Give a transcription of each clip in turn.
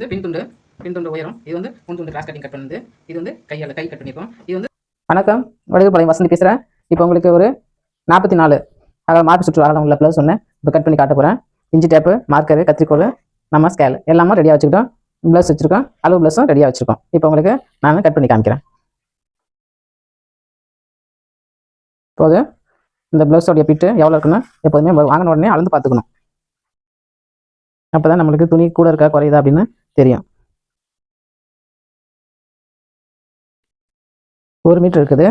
வந்து பின் துண்டு உயரம். இது வந்து முன் துண்டு கிராஸ் கட்டிங் கட் பண்ணுது. இது வந்து கையால் கை கட் பண்ணிப்போம். இது வந்து வணக்கம், வடுகுபாளையம் வசந்தி பேசுகிறேன். இப்போ உங்களுக்கு ஒரு 44 அதாவது மார்க் சுற்று அகலம் உள்ள ப்ளவுஸ் சொன்னேன். இப்போ கட் பண்ணி காட்ட போகிறேன். இஞ்சி டேப்பு, மார்க்கரு, கத்திரிக்கோள், நம்ம ஸ்கேல் எல்லாமே ரெடியாக வச்சுக்கிட்டோம். ப்ளவுஸ் வச்சுருக்கோம், அளவு ப்ளவுஸும் ரெடியாக வச்சுருக்கோம். இப்போ உங்களுக்கு நான் கட் பண்ணி காமிக்கிறேன். இப்போது இந்த ப்ளவுஸோடைய பிட்டு எவ்வளோ இருக்குன்னு எப்போதுமே வாங்கின உடனே அளந்து பார்த்துக்கணும். அப்போ தான் நம்மளுக்கு துணி கூட இருக்கா குறையுதா அப்படின்னு தெரியும். 1 மீட்டர் இருக்குது.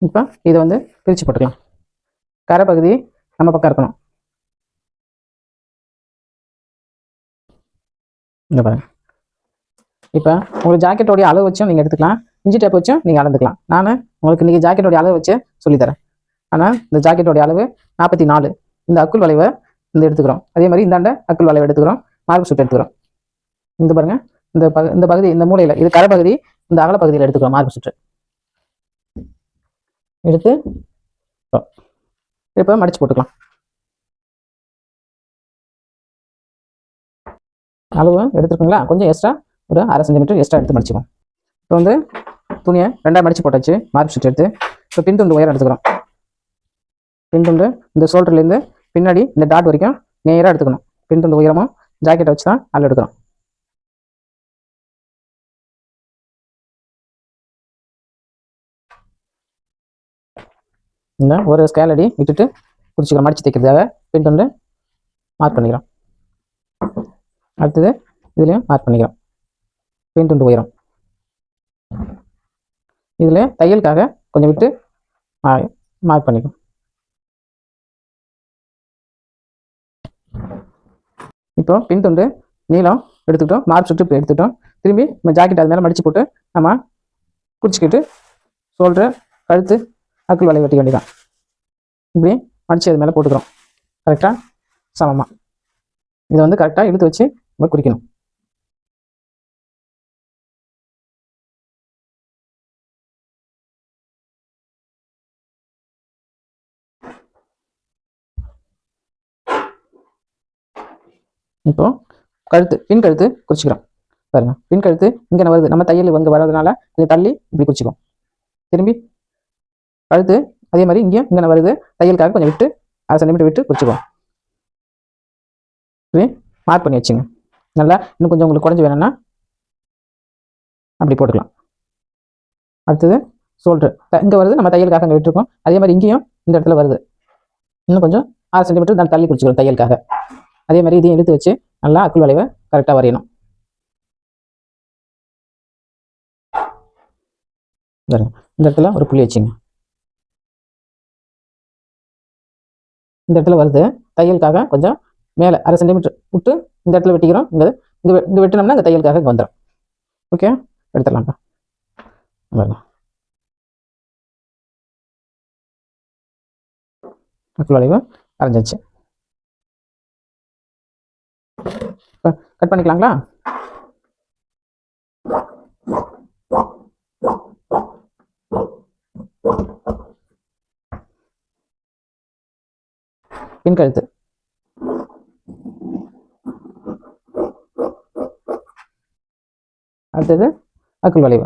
இப்போ இதை வந்து பிரித்து போட்டுக்கலாம். கரை பகுதி நம்ம பக்கம் இருக்கணும். இங்கே பாருங்க. இப்போ உங்களுக்கு ஜாக்கெட்டோடைய அளவு வச்சும் நீங்கள் எடுத்துக்கலாம், இஞ்சி டேப் வச்சும் நீங்கள் அளந்துக்கலாம். நான் உங்களுக்கு இன்றைக்கி ஜாக்கெட்டோடைய அளவு வச்சு சொல்லித்தரேன். ஆனால் இந்த ஜாக்கெட்டோடைய அளவு 44. இந்த அக்குள் வளைவை இந்த எடுத்துக்கிறோம். அதே மாதிரி இந்தாண்ட அக்குள் வளைவை எடுத்துக்கிறோம், மார்க் சுட்டு எடுத்துக்கிறோம். இந்த பாருங்க, இந்த பகுதி இந்த மூலையில் இது கரை பகுதி, இந்த அகல பகுதியில் எடுத்துக்கிறோம் மார்க் சுட்டு எடுத்து இப்போ மடிச்சு போட்டுக்கலாம். அளவு எடுத்துருக்குங்களா, கொஞ்சம் எக்ஸ்ட்ரா ஒரு 1/2 சென்டிமீட்டர் எக்ஸ்ட்ரா எடுத்து மடிச்சுக்கோம். இப்போ வந்து துணியை 2ஆக மடிச்சு போட்டாச்சு, மார்க் ஷீட் எடுத்து. இப்போ பின் துண்டு உயரம் எடுத்துக்கிறோம். பின் துண்டு இந்த ஷோல்டர்லேருந்து பின்னாடி இந்த டாட் வரைக்கும் நேராக எடுத்துக்கணும். பின் துண்டு உயரமும் ஜாக்கெட்டை வச்சு தான் அதில் எடுக்கிறோம். இந்த ஒரு ஸ்கேல் அடி விட்டுட்டு குறிச்சிக்கிறோம். மடிச்சு தைக்கிறதுக்காக பின் துண்டு மார்க் பண்ணிக்கிறோம். அடுத்தது இதுலேயும் மார்க் பண்ணிக்கிறோம். பின் துண்டு உயரம் இதில் தையலுக்காக கொஞ்சம் விட்டு மார்க் பண்ணிக்கும். இப்போ பின் துண்டு நீளம் எடுத்துக்கிட்டோம், மார்க் சுட்டு எடுத்துட்டோம். திரும்பி நம்ம ஜாக்கெட் அது மேலே மடித்து போட்டு நம்ம குறிச்சிக்கிட்டு ஷோல்டர், கழுத்து, அக்குள் வளைவு வெட்டிக்க வேண்டியதான். இப்படி மடித்து அது மேலே போட்டுக்கிறோம். கரெக்டாக சமமாக இதை வந்து கரெக்டாக இழுத்து வச்சு நம்ம குறிக்கணும். இப்போ கழுத்து, பின் கழுத்து குறிச்சிக்கிறோம். பாருங்க, பின் கழுத்து இங்கே வருது, நம்ம தையல் இங்கே வர்றதுனால கொஞ்சம் தள்ளி இப்படி குறிச்சிக்கும். திரும்பி கழுத்து அதே மாதிரி இங்கேயும் இங்கே வருது, தையலுக்காக கொஞ்சம் விட்டு 1/2 சென்டிமீட்டர் விட்டு குறிச்சிக்குவோம். இப்படி மார்க் பண்ணி வச்சுங்க. நல்லா இன்னும் கொஞ்சம் உங்களுக்கு குறைஞ்சி வேணும்னா அப்படி போட்டுக்கலாம். அடுத்தது ஷோல்டர் இங்கே வருது, நம்ம தையலுக்காக அங்கே விட்டுருக்கோம். அதே மாதிரி இங்கேயும் இந்த இடத்துல வருது, இன்னும் கொஞ்சம் 1/2 சென்டிமீட்டர் நான் தள்ளி குறிச்சிக்கிறோம் தையலுக்காக. அதே மாதிரி இதையும் இழுத்து வச்சு நல்லா அக்குள் வளைவை கரெக்டாக வரையணும். இந்த இடத்துல ஒரு புள்ளி வச்சுங்க. இந்த இடத்துல வருது, தையலுக்காக கொஞ்சம் மேலே 1/2 சென்டிமீட்டர் விட்டு இந்த இடத்துல வெட்டிக்கிறோம். இங்கே வெட்டினோம்னா இந்த தையலுக்காக இங்கே வந்துடும். ஓகே, எடுத்துடலாம்ப்பா. அக்குள் வளைவு வரைஞ்சாச்சு. இப்போ கட் பண்ணிக்கலாங்களா? பின் கழுத்து அடுத்தது அக்குள் வளைவு.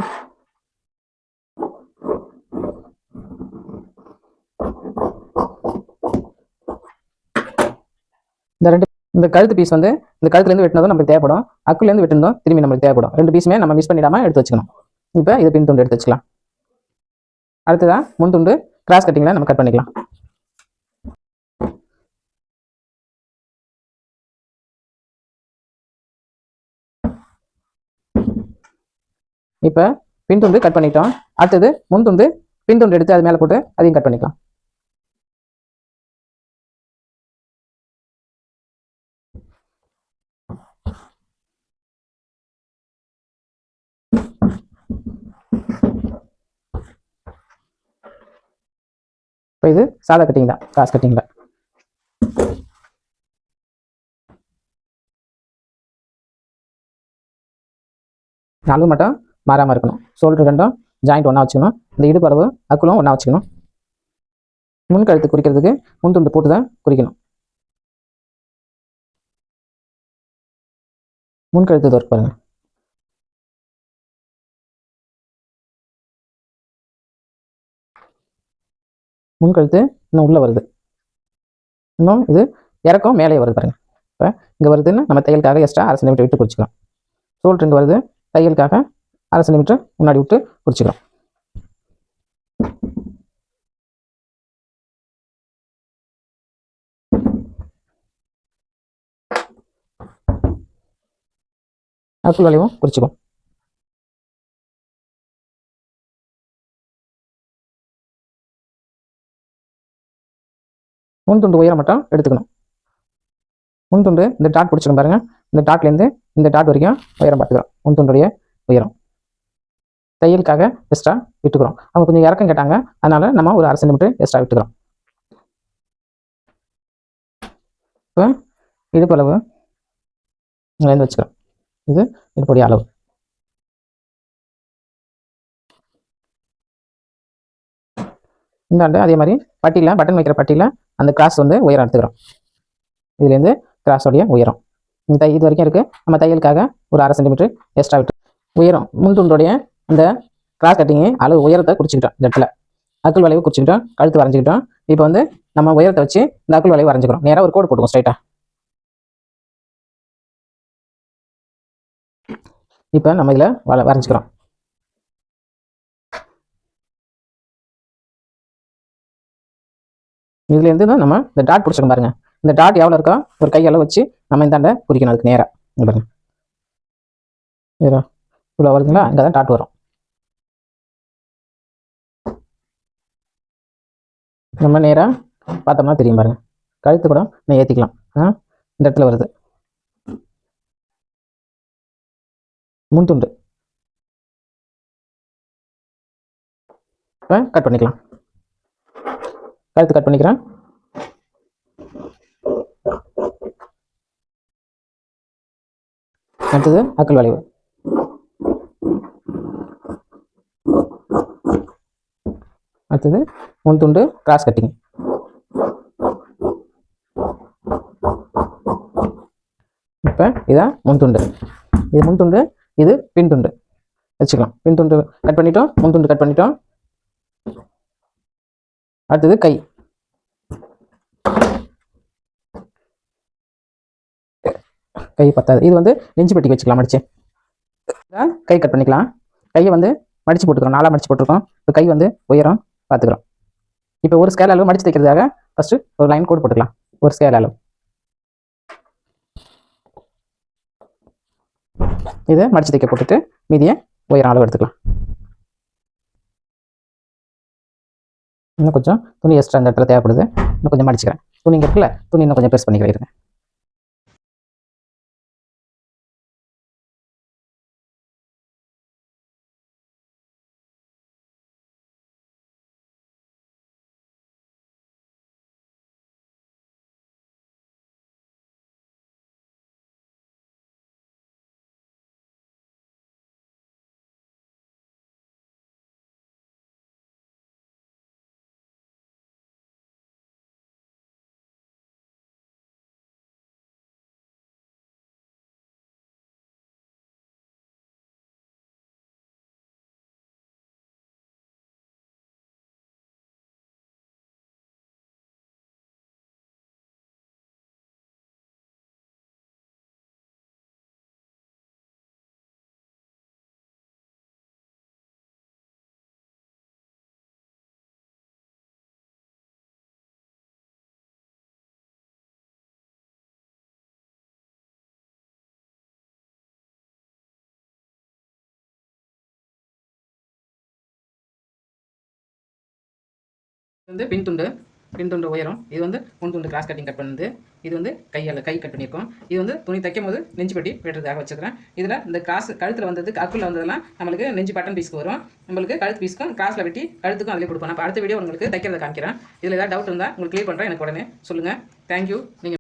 இந்த கழுத்து பீஸ் வந்து இந்த கழுத்துலேருந்து வெட்டினதும் நம்மளுக்கு தேவைப்படும், அக்குலேருந்து வெட்டினதும் திரும்பி நம்மளுக்கு தேவைப்படும். 2 பீஸுமே நம்ம மிஸ் பண்ணிடாமல் எடுத்து வச்சுக்கணும். இப்போ இதை பின் துண்டு எடுத்து வச்சுக்கலாம். அடுத்ததான் முன் துண்டு கிராஸ் கட்டிங்கில் நம்ம கட் பண்ணிக்கலாம். இப்போ பின் துண்டு கட் பண்ணிட்டோம். அடுத்தது முன் துண்டு, பின் துண்டு எடுத்து அது மேலே போட்டு அதையும் கட் பண்ணிக்கலாம். இப்போ இது சாதா கட்டிங் தான், கிராஸ் கட்டிங்கில். அளவு மட்டும் மாறாமல் இருக்கணும். ஷோல்டர் ரெண்டும் ஜாயிண்ட் ஒன்றா வச்சுக்கணும். இந்த இடுப்பு அளவு அக்குளும் ஒன்றா வச்சுக்கணும். முன் கழுத்து குறிக்கிறதுக்கு முன் துண்டு போட்டு தான் குறிக்கணும். முன்கழுத்து ஒர்க் பாருங்கள். முன்கழுத்து இன்னும் உள்ளே வருது, இன்னும் இது இறக்கம் மேலே வருது பாருங்கள். இப்போ இங்கே வருதுன்னு நம்ம தையலுக்காக எக்ஸ்ட்ரா 1/2 சென்டிமீட்டர் விட்டு குறிச்சிக்கிறோம். ஷோல்டர் இங்கே வருது, தையலுக்காக 1/2 சென்டிமீட்டர் முன்னாடி விட்டு குறிச்சிக்கிறோம். அக்குள் வளைவும் குறிச்சிக்கும். முன் துண்டு உயரம் மட்டும் எடுத்துக்கணும். முன் துண்டு இந்த டாட் பிடிச்சிடும் பாருங்கள். இந்த டாட்லேருந்து இந்த டாட் வரைக்கும் உயரம் பார்த்துக்கிறோம். முன் துண்டுடைய உயரம் தையலுக்காக எக்ஸ்ட்ரா விட்டுக்கிறோம். அவங்க கொஞ்சம் இறக்கம் கேட்டாங்க, அதனால நம்ம ஒரு 1/2 சென்டிமீட்டர் எக்ஸ்ட்ரா விட்டுக்கிறோம். இப்போ இடுப்பு அளவு இங்கேருந்து வச்சுக்கிறோம். இது இடுப்புடைய அளவு. இந்தாண்டு அதே மாதிரி பட்டியில் பட்டன் வைக்கிற பட்டியில் அந்த கிராஸ் வந்து உயரம் எடுத்துக்கிறோம். இதுலேருந்து கிராஸோடைய உயரம் இந்த இது வரைக்கும் இருக்குது. நம்ம தையலுக்காக ஒரு 1/2 சென்டிமீட்டர் எக்ஸ்ட்ரா விட்டு உயரம் முன் துண்டோடைய அந்த கிராஸ் கட்டிங்கு அளவு உயரத்தை குறிச்சிக்கிட்டோம். இந்த இடத்துல அக்குள் வளைவு குறிச்சிக்கிட்டோம், கழுத்து வரைஞ்சிக்கிட்டோம். இப்போ வந்து நம்ம உயரத்தை வச்சு இந்த அக்குள் வளைவு வரைஞ்சிக்கிறோம். நேராக ஒரு கோடு போட்டுவோம் ஸ்ட்ரைட்டாக. இப்போ நம்ம இதில் வரைஞ்சிக்கிறோம். இதுலேருந்து தான் நம்ம இந்த டாட் பிடிச்சிக்கணும் பாருங்க. இந்த டாட் எவ்வளோ இருக்கோ ஒரு கையளவு வச்சு நம்ம இந்தாண்ட குறிக்கணும். அதுக்கு நேராக பாருங்க, இவ்வளோ வருதுங்களா, இங்கே தான் டாட் வரும். நம்ம நேராக பார்த்தோம்னா தெரியும் பாருங்க. கழுத்து கூட நான் ஏற்றிக்கலாம். இந்த இடத்துல வருது முன் துண்டு. இப்போ கட் பண்ணிக்கலாம். கழுத்து கட் பண்ணிக்கிறேன். அடுத்தது அக்குள் வளைவு. அடுத்தது முன் துண்டு கிராஸ் கட்டிங். இப்போ இதான் முன் துண்டு, இது முன் துண்டு, இது பின் துண்டு வச்சுக்கலாம். பின் துண்டு கட் பண்ணிட்டோம், முன் துண்டு கட் பண்ணிட்டோம். அடுத்தது கை. கை பத்தாது, இது வந்து நெஞ்சு பெட்டிக்கு வச்சுக்கலாம். மடிச்சு கை கட் பண்ணிக்கலாம். கையை வந்து மடிச்சு போட்டுக்கிறோம், 4 மடிச்சு போட்டிருக்கோம். இப்போ கை வந்து உயரம் பார்த்துக்கிறோம். இப்போ ஒரு ஸ்கேல் அளவு மடிச்சு தைக்கிறதுக்காக ஃபர்ஸ்ட் ஒரு லைன் கோடு போட்டுக்கலாம். ஒரு ஸ்கேல் அளவு இதை மடிச்சு தைக்க போட்டுட்டு மீதியை உயரம் அளவு எடுத்துக்கலாம். இன்னும் கொஞ்சம் துணி எக்ஸ்ட்ரா இந்த இடத்துல தேவைப்படுது, இன்னும் கொஞ்சம் மடிச்சுக்கிறேன். துணி இங்கே இருக்குல்ல, துணி இன்னும் கொஞ்சம் ப்ரெஸ் பண்ணிக்கிறேன். வந்து பின் துண்டு உயரம். இது வந்து முன் துண்டு கிராஸ் கட்டிங் கட் பண்ணுது. இது வந்து கை கட் பண்ணியிருக்கோம். இது வந்து துணி தைக்கும் போது நெஞ்சு பட்டி வெட்டுறதுக்காக வச்சுக்கிறேன். இதில் இந்த கிராஸ் கழுத்தில் வந்தது அக்குள்ள வந்ததெல்லாம் நம்மளுக்கு நெஞ்சு பட்டன் பீஸ்க்கு வரும். நம்மளுக்கு கழுத்து பீஸ்க்கும் கிராஸில் வெட்டி கழுத்துக்கும் அதிலே கொடுப்போம். நான் அடுத்த வீடியோ உங்களுக்கு தைக்கிறத காமிக்கிறேன். இதில் ஏதாவது டவுட் இருந்தால் உங்களுக்கு கிளியர் பண்ணுறேன். எனக்கு உடனே சொல்லுங்கள். தேங்க்யூ. நீங்கள்